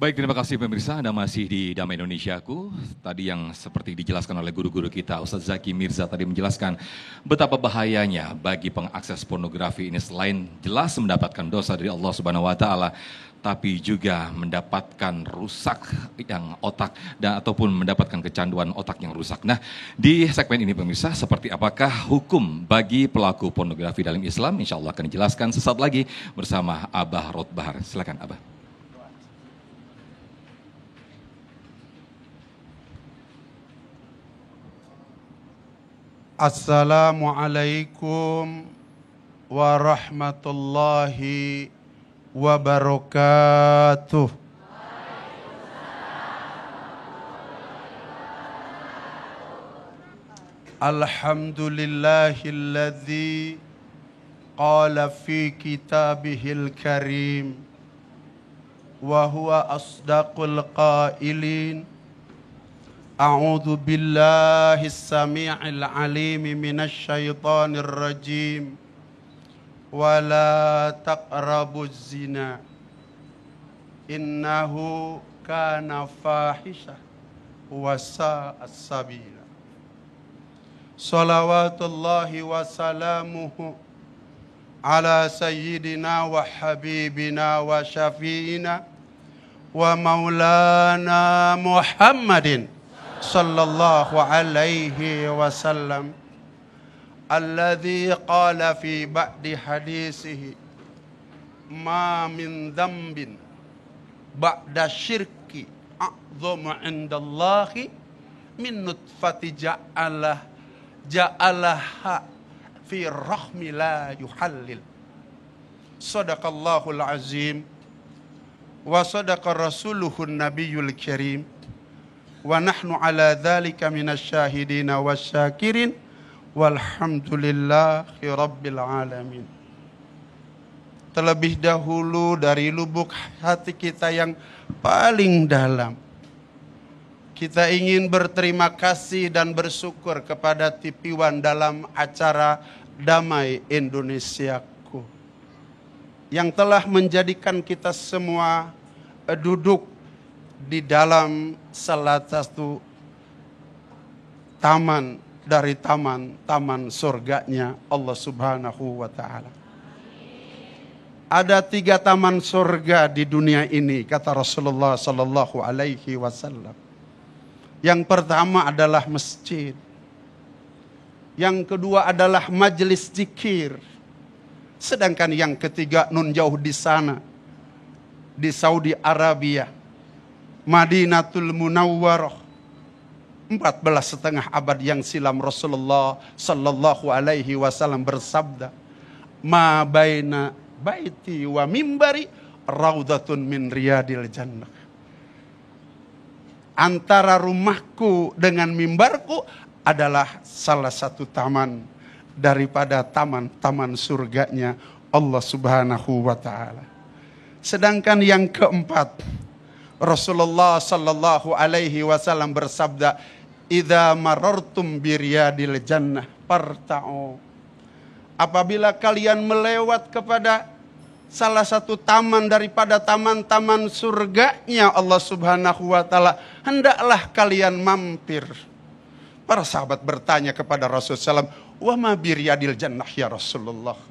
Baik, terima kasih pemirsa. Anda masih di Damai Indonesiaku. Tadi yang seperti dijelaskan oleh guru-guru kita, Ustadz Zaki Mirza tadi menjelaskan betapa bahayanya bagi pengakses pornografi ini selain jelas mendapatkan dosa dari Allah Subhanahu wa taala, tapi juga mendapatkan rusak yang otak dan ataupun mendapatkan kecanduan otak yang rusak. Nah, di segmen ini pemirsa, seperti apakah hukum bagi pelaku pornografi dalam Islam? Insya Allah akan dijelaskan sesaat lagi bersama Abah Rotbahar. Silakan Abah. Assalamualaikum warahmatullahi wabarakatuh. Alhamdulillahilladzi qala fi kitabihil karim wa huwa asdaqul qailin. A'udzu billahi as-sami'il 'alim minasy syaithanir rajim. Wala taqrabuz zina innahu kana fahisha wa sa'as sabila. Shalawatullahi wa salamuhu ala sayyidina wa habibina wa syafi'ina wa maulana Muhammadin sallallahu alaihi wasallam alladzi qala fi ba'di hadisihi ma min dzambin ba'da syirki a'dhamu 'indallahi min nutfati ja'alaha fi rahmi la yuhallil. Sadaqallahul azim wa sadaqa rasuluhun nabiyul karim. Wa nahnu ala dzalika minasyahidina wasyakirin walhamdulillahi rabbil alamin. Terlebih dahulu dari lubuk hati kita yang paling dalam, kita ingin berterima kasih dan bersyukur kepada TV One dalam acara Damai Indonesiaku yang telah menjadikan kita semua duduk di dalam salah satu taman dari taman-taman surganya Allah Subhanahu wa ta'ala. Ada 3 taman surga di dunia ini, kata Rasulullah sallallahu alaihi wasallam. Yang pertama adalah masjid. Yang kedua adalah majelis zikir. Sedangkan yang ketiga nun jauh di sana, di Saudi Arabia, Madinatul Munawwarah, 14,5 abad yang silam Rasulullah sallallahu alaihi wasallam bersabda, "Ma baina baiti wa mimbari raudhatun min riyadil jannah." Antara rumahku dengan mimbarku adalah salah satu taman daripada taman-taman surganya Allah Subhanahu wa taala. Sedangkan yang keempat, Rasulullah sallallahu alaihi wasallam bersabda, "Idza marartum biriyadil jannah farta'u." Apabila kalian melewat kepada salah satu taman daripada taman-taman surganya Allah Subhanahu wa taala, hendaklah kalian mampir. Para sahabat bertanya kepada Rasulullah SAW, "Wa ma biriyadil jannah ya Rasulullah?"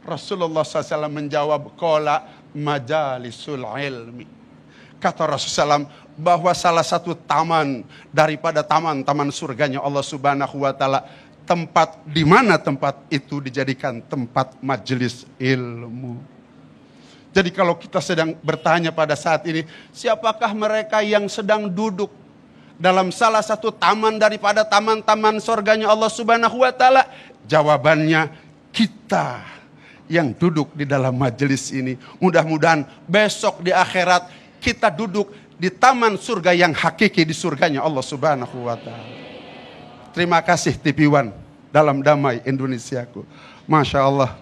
Rasulullah SAW menjawab, "Qala majalisul ilmi." Kata Rasulullah SAW bahwa salah satu taman daripada taman-taman surganya Allah Subhanahu wa taala, tempat di mana tempat itu dijadikan tempat majelis ilmu. Jadi kalau kita sedang bertanya pada saat ini, siapakah mereka yang sedang duduk dalam salah satu taman daripada taman-taman surganya Allah Subhanahu wa taala? Jawabannya kita yang duduk di dalam majelis ini. Mudah-mudahan besok di akhirat kita duduk di taman surga yang hakiki di surganya Allah Subhanahu wa taala. Terima kasih TV One dalam Damai Indonesiaku. Masya Allah,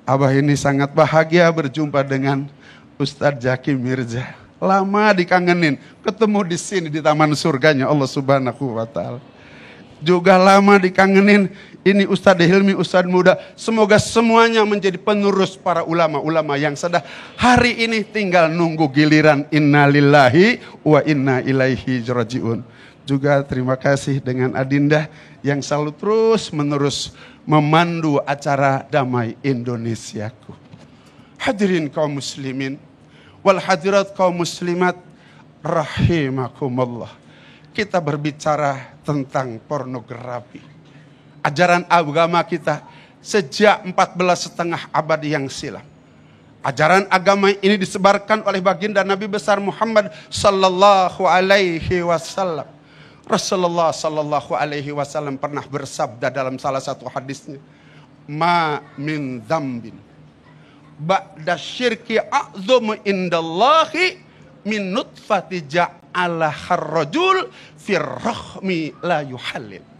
Abah ini sangat bahagia berjumpa dengan Ustadz Zaki Mirza. Lama dikangenin, ketemu di sini di taman surganya Allah Subhanahu wa taala. juga lama dikangenin. Ini Ustadz Hilmi, Ustadz muda. Semoga semuanya menjadi penerus para ulama-ulama yang sudah hari ini tinggal nunggu giliran. Innalillahi wa inna ilaihi rajiun. Juga terima kasih dengan Adinda yang selalu terus menerus memandu acara Damai Indonesiaku. Hadirin kaum muslimin wal hadirat kaum muslimat rahimakumullah. Kita berbicara tentang pornografi. Ajaran agama kita sejak 14,5 abad yang silam. Ajaran agama ini disebarkan oleh baginda Nabi besar Muhammad sallallahu alaihi wasallam. Rasulullah sallallahu alaihi wasallam pernah bersabda dalam salah satu hadisnya, "Ma min dzambin ba'da syirki a'dzamu indallahi min nutfati ja'ala harrajul fir rahmi la yuhallil."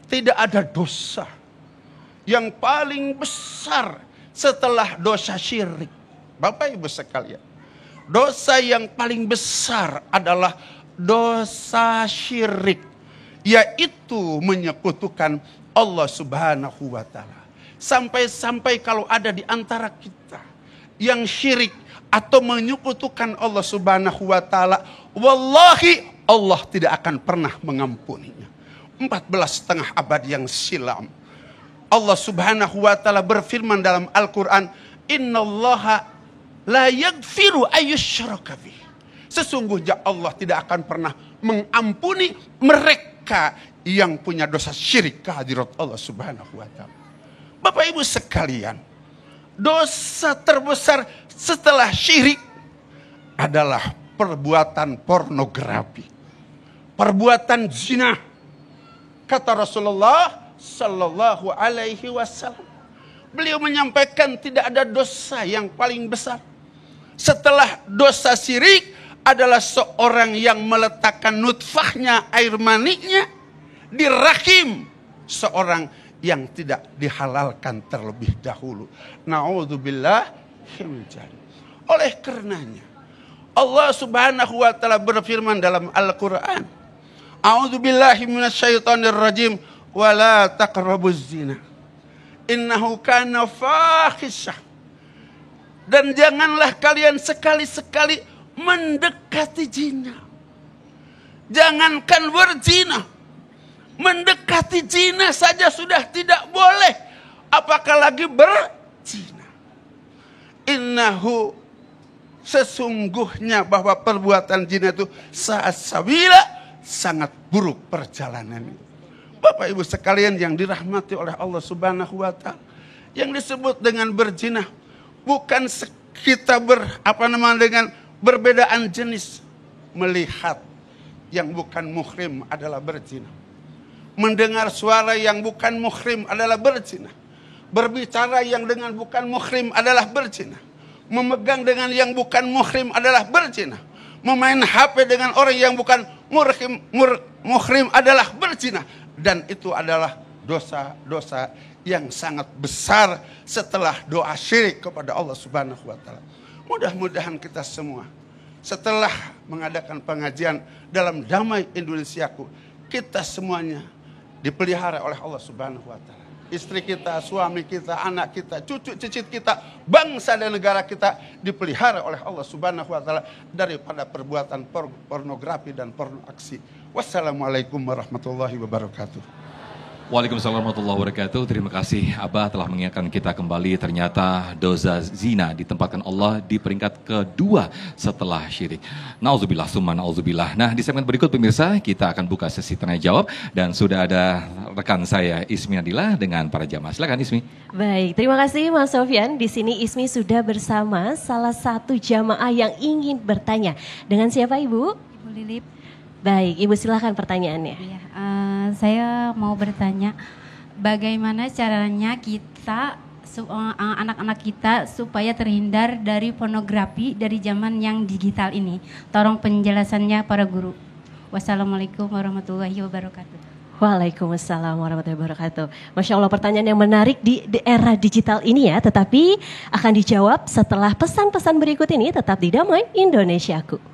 Tidak ada dosa yang paling besar setelah dosa syirik. Bapak Ibu sekalian, dosa yang paling besar adalah dosa syirik, yaitu menyekutukan Allah Subhanahu wa Ta'ala. Sampai-sampai kalau ada di antara kita yang syirik atau menyekutukan Allah Subhanahu wa Ta'ala, wallahi Allah tidak akan pernah mengampuninya. 14,5 abad yang silam, Allah Subhanahu wa Ta'ala berfirman dalam Al-Quran, "Innallaha la yaghfiru ayyushraka bih." Sesungguhnya Allah tidak akan pernah mengampuni mereka yang punya dosa syirik kehadirat Allah Subhanahu wa Ta'ala. Bapak Ibu sekalian, dosa terbesar setelah syirik adalah perbuatan pornografi, perbuatan zina. Kata Rasulullah sallallahu alaihi wasallam, beliau menyampaikan tidak ada dosa yang paling besar setelah dosa syirik adalah seorang yang meletakkan nutfahnya, air maninya di rahim seorang yang tidak dihalalkan terlebih dahulu. Na'udzubillah. Oleh karenanya Allah Subhanahu wa Ta'ala berfirman dalam Al-Quran, "A'udzubillahi minasyaitonir rajim wa la taqrabuz zina innahu kana fahisyah." Dan janganlah kalian sekali-sekali mendekati zina. Jangankan berzina, mendekati zina saja sudah tidak boleh, apakah lagi berzina. Innahu, sesungguhnya bahwa perbuatan zina itu sabila, sangat buruk perjalanan. Bapak Ibu sekalian yang dirahmati oleh Allah Subhanahu wa Ta'ala, yang disebut dengan berzina bukan kita dengan berbedaan jenis. Melihat yang bukan muhrim adalah berzina. Mendengar suara yang bukan muhrim adalah berzina. Berbicara yang dengan bukan muhrim adalah berzina. Memegang dengan yang bukan muhrim adalah berzina. Memain HP dengan orang yang bukan muhrim adalah berzina. Dan itu adalah dosa-dosa yang sangat besar setelah doa syirik kepada Allah Subhanahu wa Ta'ala. Mudah-mudahan kita semua setelah mengadakan pengajian dalam Damai Indonesiaku, kita semuanya dipelihara oleh Allah Subhanahu wa Ta'ala. Istri kita, suami kita, anak kita, cucu cicit kita, bangsa dan negara kita dipelihara oleh Allah Subhanahu wa Ta'ala daripada perbuatan pornografi dan porno aksi. Wassalamualaikum warahmatullahi wabarakatuh. Waalaikumsalam warahmatullahi wabarakatuh. Terima kasih Abah telah mengingatkan kita kembali, ternyata dosa zina ditempatkan Allah di peringkat kedua setelah syirik. Nauzubillah summa nauzubillah. Nah, di segmen berikut pemirsa kita akan buka sesi tanya jawab dan sudah ada rekan saya Ismi Nadila dengan para jamaah. Silakan Ismi. Baik, terima kasih Mas Sofyan. Di sini Ismi sudah bersama salah satu jamaah yang ingin bertanya. Dengan siapa Ibu? Ibu Lilip. Baik, Ibu silakan pertanyaannya. Iya, saya mau bertanya, bagaimana caranya kita, anak-anak kita supaya terhindar dari pornografi dari zaman yang digital ini? Tolong penjelasannya para guru. Wassalamualaikum warahmatullahi wabarakatuh. Waalaikumsalam warahmatullahi wabarakatuh. Masya Allah, pertanyaan yang menarik di era digital ini ya, tetapi akan dijawab setelah pesan-pesan berikut ini. Tetap di Damai Indonesiaku.